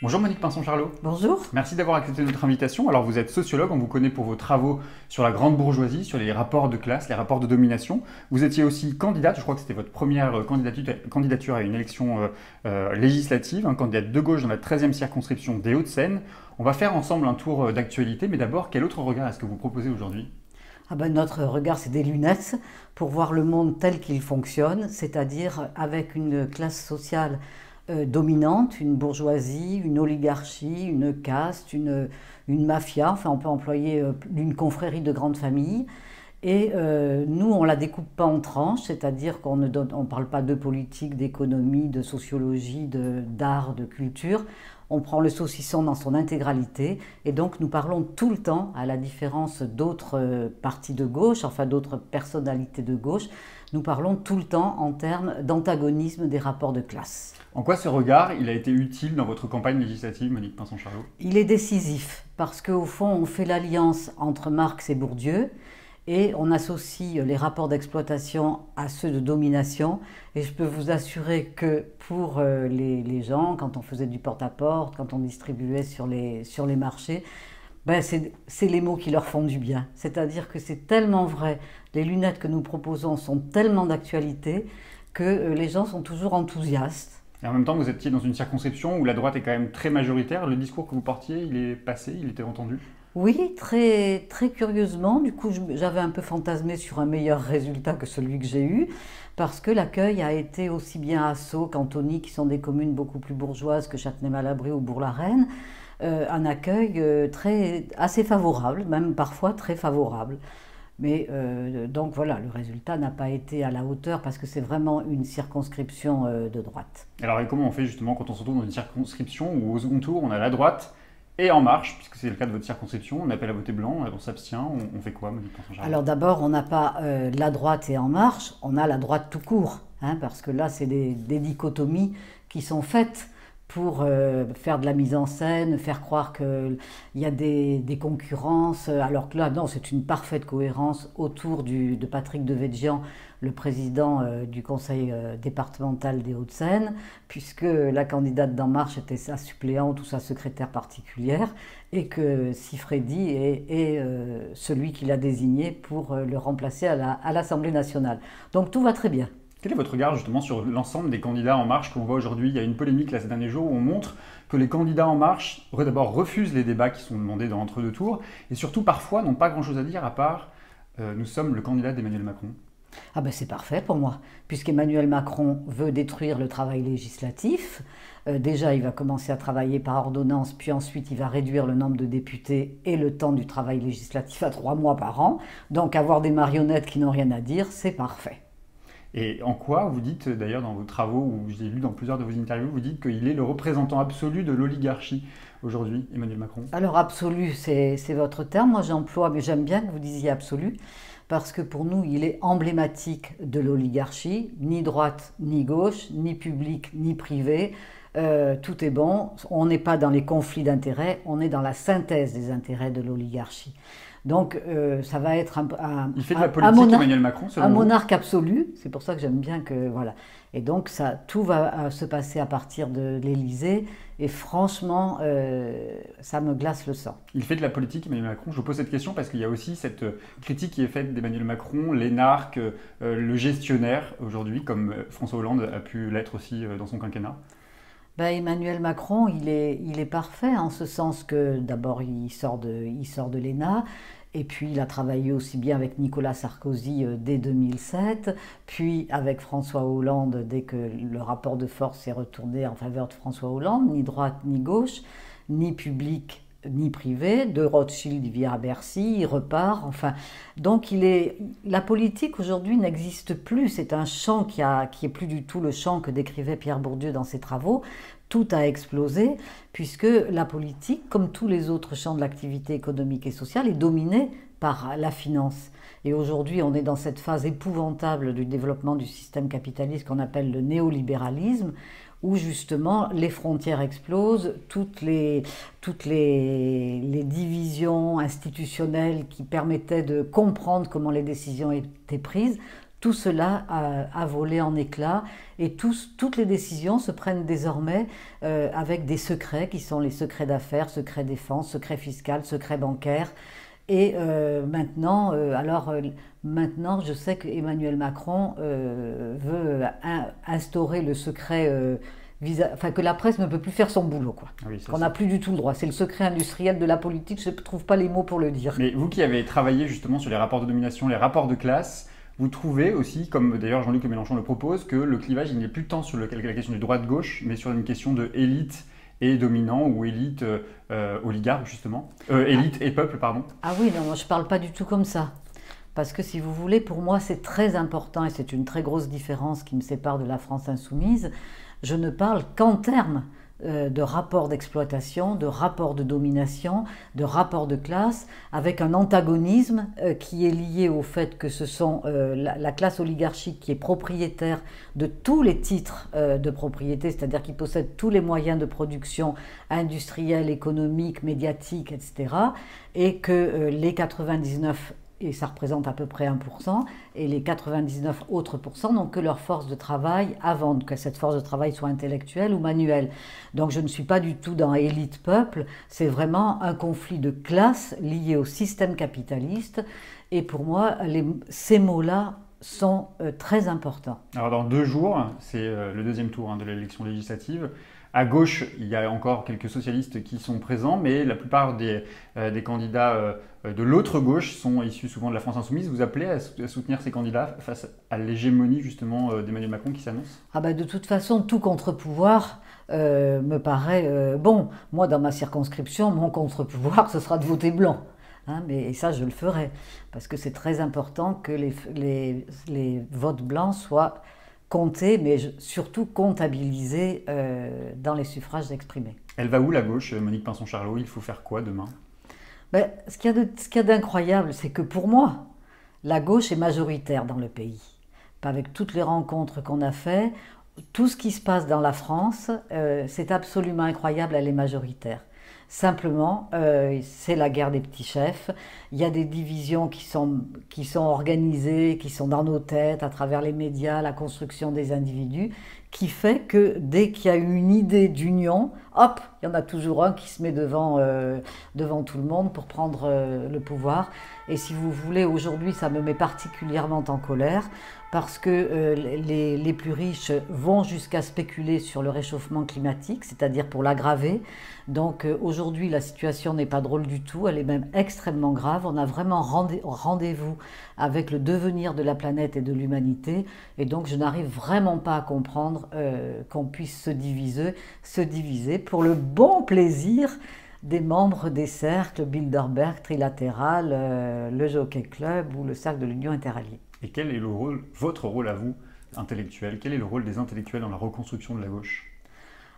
Bonjour Monique Pinson-Charlot. Bonjour. Merci d'avoir accepté notre invitation. Alors vous êtes sociologue, on vous connaît pour vos travaux sur la grande bourgeoisie, sur les rapports de classe, les rapports de domination. Vous étiez aussi candidate, je crois que c'était votre première candidature à une élection législative, candidate de gauche dans la 13e circonscription des Hauts-de-Seine. On va faire ensemble un tour d'actualité, mais d'abord, quel autre regard est-ce que vous proposez aujourd'hui ? Notre regard, c'est des lunettes pour voir le monde tel qu'il fonctionne, c'est-à-dire avec une classe sociale dominante, une bourgeoisie, une oligarchie, une caste, une mafia, enfin on peut employer une confrérie de grandes familles. Et nous, on ne la découpe pas en tranches, c'est-à-dire qu'on ne parle pas de politique, d'économie, de sociologie, d'art, de culture. On prend le saucisson dans son intégralité et donc nous parlons tout le temps, à la différence d'autres partis de gauche, enfin d'autres personnalités de gauche, nous parlons tout le temps en termes d'antagonisme des rapports de classe. En quoi ce regard il a été utile dans votre campagne législative, Monique Pinson-Charlot ? Il est décisif parce qu'au fond, on fait l'alliance entre Marx et Bourdieu et on associe les rapports d'exploitation à ceux de domination. Et je peux vous assurer que pour les gens, quand on faisait du porte-à-porte, quand on distribuait sur les marchés, c'est les mots qui leur font du bien. C'est-à-dire que c'est tellement vrai, les lunettes que nous proposons sont tellement d'actualité que les gens sont toujours enthousiastes. Et en même temps, vous étiez dans une circonscription où la droite est quand même très majoritaire. Le discours que vous portiez, il est passé, il était entendu ? Oui, très, très curieusement. Du coup, j'avais un peu fantasmé sur un meilleur résultat que celui que j'ai eu, parce que l'accueil a été aussi bien à Sceaux qu'Antony, qui sont des communes beaucoup plus bourgeoises que Châtenay-Malabry ou Bourg-la-Reine, un accueil assez favorable, même parfois très favorable. Mais donc voilà, le résultat n'a pas été à la hauteur parce que c'est vraiment une circonscription de droite. Alors et comment on fait justement quand on se retrouve dans une circonscription où au second tour on a la droite et En Marche, puisque c'est le cas de votre circonscription, on appelle à voter blanc, on s'abstient, on fait quoi, Monique Pinson-Charlot ? Alors d'abord, on n'a pas la droite et En Marche, on a la droite tout court, parce que là, c'est des dichotomies qui sont faites pour faire de la mise en scène, faire croire qu'il y a des concurrences, alors que là, non, c'est une parfaite cohérence autour de Patrick Devedjian, le président du conseil départemental des Hauts-de-Seine, puisque la candidate d'En Marche était sa suppléante ou sa secrétaire particulière, et que Siffredi est celui qui l'a désigné pour le remplacer à l'Assemblée nationale. Donc tout va très bien. Quel est votre regard justement sur l'ensemble des candidats En Marche qu'on voit aujourd'hui ? Il y a une polémique là ces derniers jours où on montre que les candidats En Marche d'abord refusent les débats qui sont demandés dans l'entre-deux tours et surtout parfois n'ont pas grand-chose à dire à part nous sommes le candidat d'Emmanuel Macron. C'est parfait pour moi, puisqu'Emmanuel Macron veut détruire le travail législatif. Déjà, il va commencer à travailler par ordonnance, puis ensuite il va réduire le nombre de députés et le temps du travail législatif à 3 mois par an. Donc avoir des marionnettes qui n'ont rien à dire, c'est parfait. Et en quoi, vous dites d'ailleurs dans vos travaux, ou j'ai lu dans plusieurs de vos interviews, vous dites qu'il est le représentant absolu de l'oligarchie aujourd'hui, Emmanuel Macron ? Alors absolu, c'est votre terme, moi j'emploie, mais j'aime bien que vous disiez absolu, parce que pour nous, il est emblématique de l'oligarchie, ni droite ni gauche, ni public ni privé, tout est bon, on n'est pas dans les conflits d'intérêts, on est dans la synthèse des intérêts de l'oligarchie. Donc ça va être il fait de la politique, Emmanuel Macron, selon vous ? Monarque absolu, c'est pour ça que j'aime bien que... Voilà. Et donc tout va se passer à partir de l'Élysée, et franchement, ça me glace le sang. Il fait de la politique, Emmanuel Macron. Je vous pose cette question parce qu'il y a aussi cette critique qui est faite d'Emmanuel Macron, l'énarque, le gestionnaire aujourd'hui, comme François Hollande a pu l'être aussi dans son quinquennat. Emmanuel Macron, il est parfait en ce sens que d'abord il sort de l'ENA, et puis il a travaillé aussi bien avec Nicolas Sarkozy dès 2007, puis avec François Hollande dès que le rapport de force s'est retourné en faveur de François Hollande, ni droite ni gauche, ni public ni privé. De Rothschild, il vient à Bercy, il repart, enfin... Donc la politique aujourd'hui n'existe plus, c'est un champ qui est plus du tout le champ que décrivait Pierre Bourdieu dans ses travaux. Tout a explosé, puisque la politique, comme tous les autres champs de l'activité économique et sociale, est dominée par la finance. Et aujourd'hui, on est dans cette phase épouvantable du développement du système capitaliste qu'on appelle le néolibéralisme, où justement les frontières explosent, toutes les divisions institutionnelles qui permettaient de comprendre comment les décisions étaient prises tout cela a volé en éclats et toutes les décisions se prennent désormais avec des secrets qui sont les secrets d'affaires, secrets défense, secrets fiscal, secrets bancaires. Et maintenant, je sais qu'Emmanuel Macron veut instaurer le secret, enfin que la presse ne peut plus faire son boulot, quoi. Oui, ça, Qu'on n'a plus du tout le droit. C'est le secret industriel de la politique, je ne trouve pas les mots pour le dire. Mais vous qui avez travaillé justement sur les rapports de domination, les rapports de classe, vous trouvez aussi, comme d'ailleurs Jean-Luc Mélenchon le propose, que le clivage il n'est plus tant sur la question du droite-gauche, mais sur une question de élite et dominant ou élite oligarque justement, élite et peuple pardon. Ah oui, non, moi je ne parle pas du tout comme ça. Parce que si vous voulez, pour moi c'est très important et c'est une très grosse différence qui me sépare de la France insoumise. Je ne parle qu'en termes de rapports d'exploitation, de rapports de domination, de rapports de classe, avec un antagonisme qui est lié au fait que ce sont la classe oligarchique qui est propriétaire de tous les titres de propriété, c'est-à-dire qui possède tous les moyens de production industrielle, économique, médiatique, etc. Et que les 99 et ça représente à peu près 1%, et les 99 autres pourcents n'ont que leur force de travail avant que cette force de travail soit intellectuelle ou manuelle. Donc je ne suis pas du tout dans élite-peuple, c'est vraiment un conflit de classe lié au système capitaliste, et pour moi, ces mots-là sont très importants. Alors dans 2 jours, c'est le deuxième tour de l'élection législative. À gauche, il y a encore quelques socialistes qui sont présents, mais la plupart des candidats de l'autre gauche sont issus souvent de la France insoumise. Vous appelez à soutenir ces candidats face à l'hégémonie justement d'Emmanuel Macron qui s'annonce? Ah ben de toute façon, tout contre-pouvoir me paraît bon. Moi, dans ma circonscription, mon contre-pouvoir, ce sera de voter blanc. Mais ça, je le ferai, parce que c'est très important que les votes blancs soient compter, mais surtout comptabiliser dans les suffrages exprimés. Elle va où la gauche, Monique Pinson-Charlot? Il faut faire quoi demain? Ce qu'il y a d'incroyable, c'est que pour moi, la gauche est majoritaire dans le pays. Avec toutes les rencontres qu'on a faites, tout ce qui se passe dans la France, c'est absolument incroyable, elle est majoritaire. Simplement, c'est la guerre des petits chefs. Il y a des divisions qui sont organisées, qui sont dans nos têtes, à travers les médias, la construction des individus, qui fait que dès qu'il y a une idée d'union, hop, il y en a toujours un qui se met devant tout le monde pour prendre le pouvoir. Et si vous voulez, aujourd'hui, ça me met particulièrement en colère, parce que les plus riches vont jusqu'à spéculer sur le réchauffement climatique, c'est-à-dire pour l'aggraver. Donc aujourd'hui, la situation n'est pas drôle du tout, elle est même extrêmement grave. On a vraiment rendez-vous avec le devenir de la planète et de l'humanité. Et donc je n'arrive vraiment pas à comprendre qu'on puisse se diviser pour le bon plaisir des membres des cercles Bilderberg, Trilatéral, le Jockey Club ou le cercle de l'Union interalliée. Et quel est votre rôle à vous, intellectuel? Quel est le rôle des intellectuels dans la reconstruction de la gauche?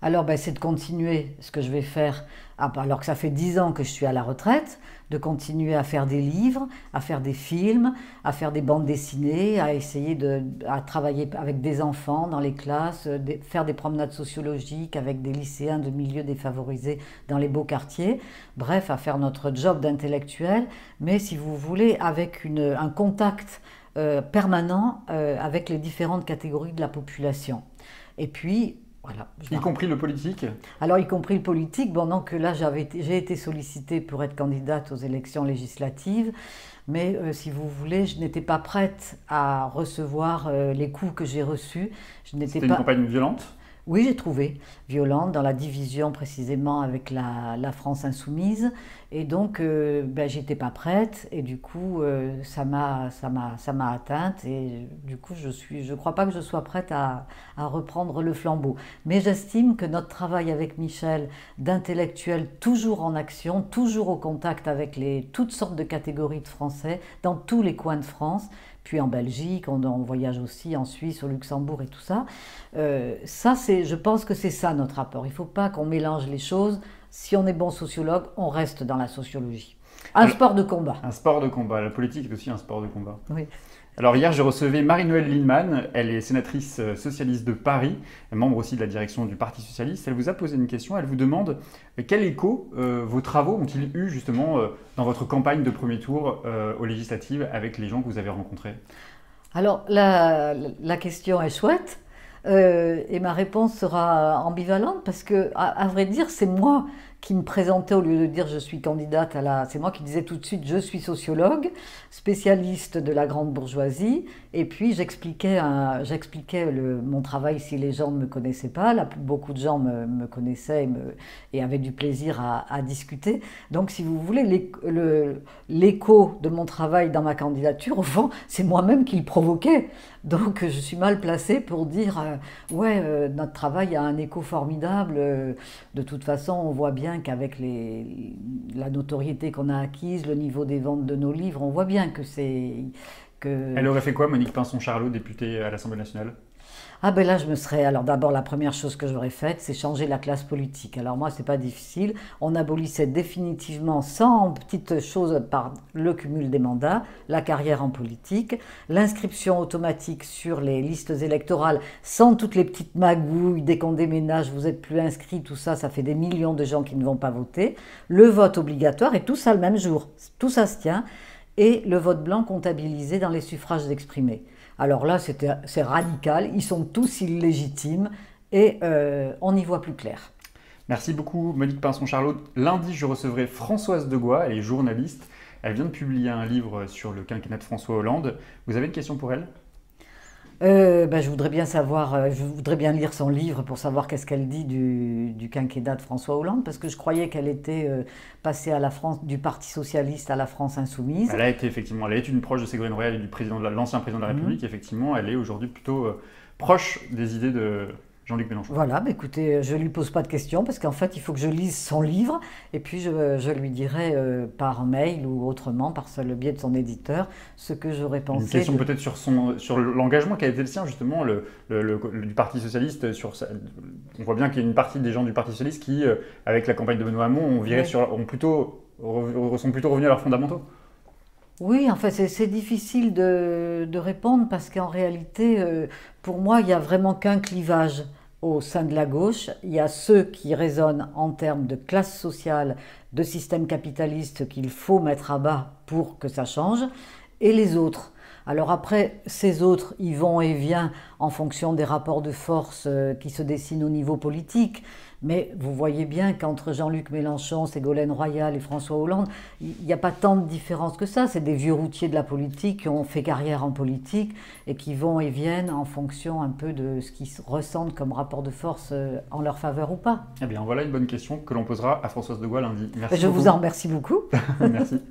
Alors, c'est de continuer ce que je vais faire, alors que ça fait 10 ans que je suis à la retraite, de continuer à faire des livres, à faire des films, à faire des bandes dessinées, à essayer à travailler avec des enfants dans les classes, faire des promenades sociologiques avec des lycéens de milieux défavorisés dans les beaux quartiers. Bref, à faire notre job d'intellectuel, mais si vous voulez, avec un contact permanent avec les différentes catégories de la population. Et puis, voilà. Y compris le politique? Alors, y compris le politique, donc là, j'ai été sollicitée pour être candidate aux élections législatives, mais si vous voulez, je n'étais pas prête à recevoir les coups que j'ai reçus. C'était une campagne violente? Oui, j'ai trouvé violente dans la division précisément avec la France insoumise. Et donc, j'étais pas prête et du coup, ça m'a atteinte. Et du coup, je crois pas que je sois prête à reprendre le flambeau. Mais j'estime que notre travail avec Michel, d'intellectuels toujours en action, toujours au contact avec toutes sortes de catégories de Français, dans tous les coins de France, puis en Belgique, on voyage aussi en Suisse, au Luxembourg et tout ça. Je pense que c'est ça notre rapport. Il ne faut pas qu'on mélange les choses. Si on est bon sociologue, on reste dans la sociologie. Sport de combat. Un sport de combat. La politique est aussi un sport de combat. Oui. Alors hier, je recevais Marie-Noëlle Lienemann. Elle est sénatrice socialiste de Paris, membre aussi de la direction du Parti socialiste. Elle vous a posé une question. Elle vous demande quel écho vos travaux ont-ils eu justement dans votre campagne de premier tour aux législatives avec les gens que vous avez rencontrés? Alors, la question est chouette et ma réponse sera ambivalente parce que, à vrai dire, c'est moi qui me présentais au lieu de dire je suis candidate à la... C'est moi qui disais tout de suite je suis sociologue, spécialiste de la grande bourgeoisie, et puis j'expliquais mon travail si les gens ne me connaissaient pas. Là, beaucoup de gens me connaissaient et avaient du plaisir à discuter. Donc, si vous voulez, l'écho de mon travail dans ma candidature, au fond, c'est moi-même qui le provoquais. Donc je suis mal placée pour dire ouais, notre travail a un écho formidable. De toute façon, on voit bien qu'avec la notoriété qu'on a acquise, le niveau des ventes de nos livres, on voit bien que c'est que Elle aurait fait quoi, Monique Pinson-Charlot, députée à l'Assemblée nationale? ah ben là, je me serais... Alors d'abord, la première chose que j'aurais faite, c'est changer la classe politique. Alors moi, c'est pas difficile. On abolissait définitivement, sans petites choses par le cumul des mandats, la carrière en politique, l'inscription automatique sur les listes électorales, sans toutes les petites magouilles, dès qu'on déménage, vous êtes plus inscrit, tout ça, ça fait des millions de gens qui ne vont pas voter. Le vote obligatoire, et tout ça le même jour. Tout ça se tient. Et le vote blanc comptabilisé dans les suffrages exprimés. Alors là, c'est radical, ils sont tous illégitimes et on y voit plus clair. Merci beaucoup, Monique Pinson-Charlot. Lundi, je recevrai Françoise Degois, elle est journaliste. Elle vient de publier un livre sur le quinquennat de François Hollande. Vous avez une question pour elle? Je voudrais bien savoir, je voudrais bien lire son livre pour savoir qu'est-ce qu'elle dit du quinquennat de François Hollande, parce que je croyais qu'elle était passée à la France, du Parti socialiste à la France insoumise. Elle a été effectivement, elle est une proche de Ségolène Royal et du l'ancien président de la République. Effectivement, elle est aujourd'hui plutôt proche des idées de Jean-Luc Mélenchon. Voilà, écoutez, je ne lui pose pas de questions parce qu'en fait, il faut que je lise son livre et puis je lui dirai par mail ou autrement, par le biais de son éditeur, ce que j'aurais pensé. Une question peut-être sur l'engagement qui a été le sien, justement, du Parti Socialiste. On voit bien qu'il y a une partie des gens du Parti Socialiste qui, avec la campagne de Benoît Hamon, sont plutôt revenus à leurs fondamentaux. Oui, en fait, c'est difficile de répondre parce qu'en réalité, pour moi, il n'y a vraiment qu'un clivage au sein de la gauche. Il y a ceux qui raisonnent en termes de classe sociale, de système capitaliste qu'il faut mettre à bas pour que ça change, et les autres. Alors après, ces autres, ils vont et viennent en fonction des rapports de force qui se dessinent au niveau politique. Mais vous voyez bien qu'entre Jean-Luc Mélenchon, Ségolène Royal et François Hollande, il n'y a pas tant de différence que ça. C'est des vieux routiers de la politique qui ont fait carrière en politique et qui vont et viennent en fonction un peu de ce qu'ils ressentent comme rapport de force en leur faveur ou pas. Eh bien, voilà une bonne question que l'on posera à Françoise Degois lundi. Merci Je beaucoup. vous en remercie beaucoup. Merci.